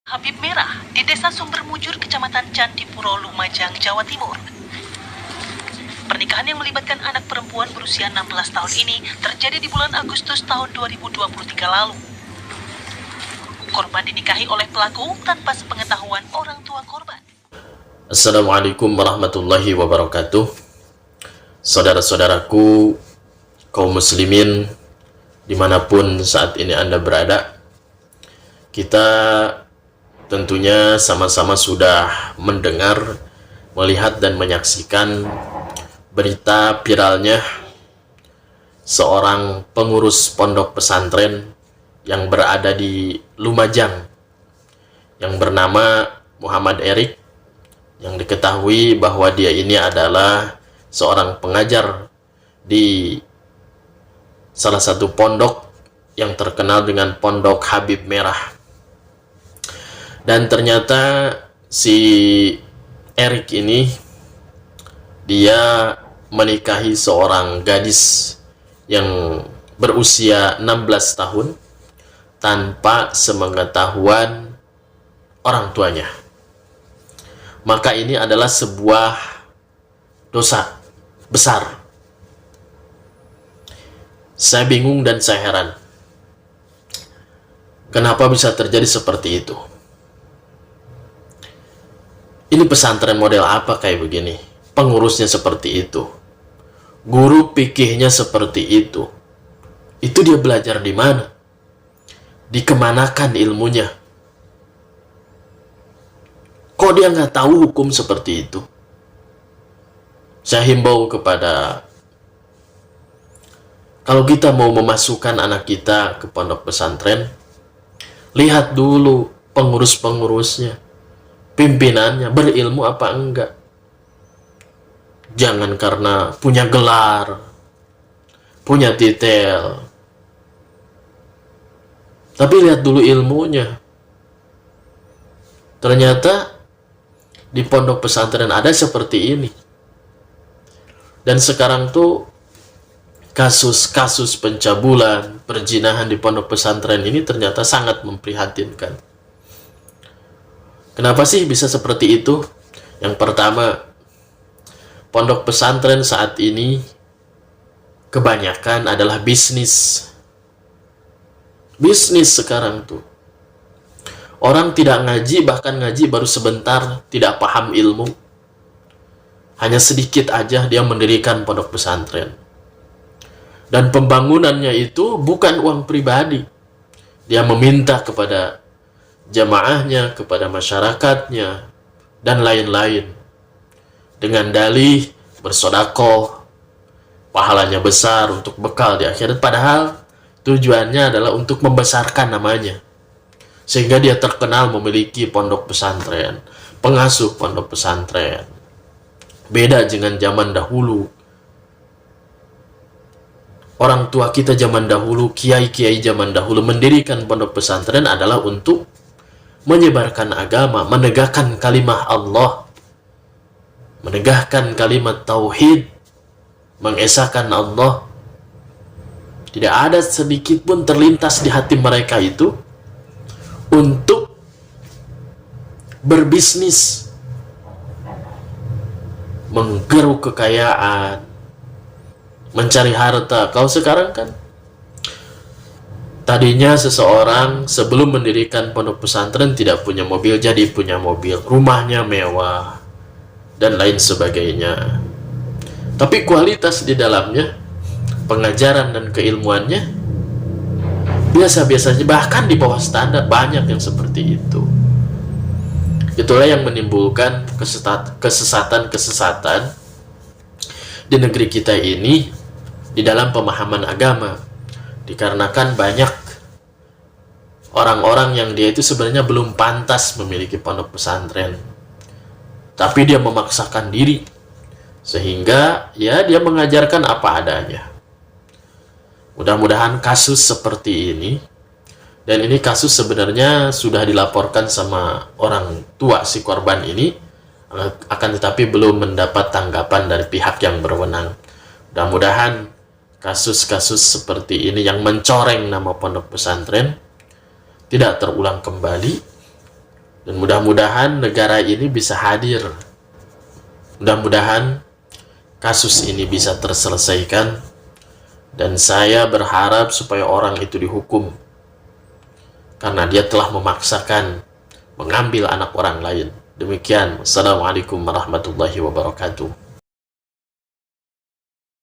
Habib Merah di Desa Sumbermujur, Kecamatan Candipuro, Lumajang, Jawa Timur. Pernikahan yang melibatkan anak perempuan berusia 16 tahun ini terjadi di bulan Agustus tahun 2023 lalu. Korban dinikahi oleh pelaku tanpa sepengetahuan orang tua korban. Assalamualaikum warahmatullahi wabarakatuh. Saudara-saudaraku kaum muslimin dimanapun saat ini Anda berada, kita tentunya sama-sama sudah mendengar, melihat dan menyaksikan berita viralnya seorang pengurus pondok pesantren yang berada di Lumajang yang bernama Muhammad Erik, yang diketahui bahwa dia ini adalah seorang pengajar di salah satu pondok yang terkenal dengan Pondok Habib Merah. Dan ternyata si Erik ini dia menikahi seorang gadis yang berusia 16 tahun tanpa sepengetahuan orang tuanya. Maka ini adalah sebuah dosa besar. Saya bingung dan saya heran. Kenapa bisa terjadi seperti itu? Ini pesantren model apa kayak begini? Pengurusnya seperti itu. Guru fikihnya seperti itu. Itu dia belajar di mana? Dikemanakan ilmunya? Kok dia nggak tahu hukum seperti itu? Saya himbau kepada, kalau kita mau memasukkan anak kita ke pondok pesantren, lihat dulu pengurus-pengurusnya, pimpinannya berilmu apa enggak. Jangan karena punya gelar, punya titel, tapi lihat dulu ilmunya. Ternyata di pondok pesantren ada seperti ini. Dan sekarang tuh kasus-kasus pencabulan, perzinahan di pondok pesantren ini ternyata sangat memprihatinkan. Kenapa sih bisa seperti itu? Yang pertama, pondok pesantren saat ini kebanyakan adalah bisnis. Bisnis sekarang tuh. Orang tidak ngaji, bahkan ngaji baru sebentar, tidak paham ilmu. Hanya sedikit aja dia mendirikan pondok pesantren. Dan pembangunannya itu bukan uang pribadi. Dia meminta kepada jamaahnya, kepada masyarakatnya, dan lain-lain. Dengan dalih bersedekah, pahalanya besar untuk bekal di akhirat. Padahal tujuannya adalah untuk membesarkan namanya. Sehingga dia terkenal memiliki pondok pesantren, pengasuh pondok pesantren. Beda dengan zaman dahulu. Orang tua kita zaman dahulu, kiai-kiai zaman dahulu mendirikan pondok pesantren adalah untuk menyebarkan agama, menegakkan kalimat Allah, menegakkan kalimat tauhid, mengesahkan Allah. Tidak ada sedikit pun terlintas di hati mereka itu untuk berbisnis, menggeruk kekayaan, mencari harta. Kalau sekarang kan, tadinya seseorang sebelum mendirikan pondok pesantren tidak punya mobil, jadi punya mobil, rumahnya mewah, dan lain sebagainya. Tapi kualitas di dalamnya, pengajaran dan keilmuannya biasa-biasa saja, bahkan di bawah standar. Banyak yang seperti itu. Itulah yang menimbulkan kesesatan-kesesatan di negeri kita ini di dalam pemahaman agama. Dikarenakan banyak orang-orang yang dia itu sebenarnya belum pantas memiliki pondok pesantren, tapi dia memaksakan diri, sehingga ya dia mengajarkan apa adanya. Mudah-mudahan kasus seperti ini, dan ini kasus sebenarnya sudah dilaporkan sama orang tua si korban ini, akan tetapi belum mendapat tanggapan dari pihak yang berwenang. Mudah-mudahan kasus-kasus seperti ini yang mencoreng nama pondok pesantren tidak terulang kembali, Dan mudah-mudahan negara ini bisa hadir. Mudah-mudahan kasus ini bisa terselesaikan. Dan saya berharap supaya orang itu dihukum. Karena dia telah memaksakan mengambil anak orang lain. Demikian. Wassalamualaikum warahmatullahi wabarakatuh.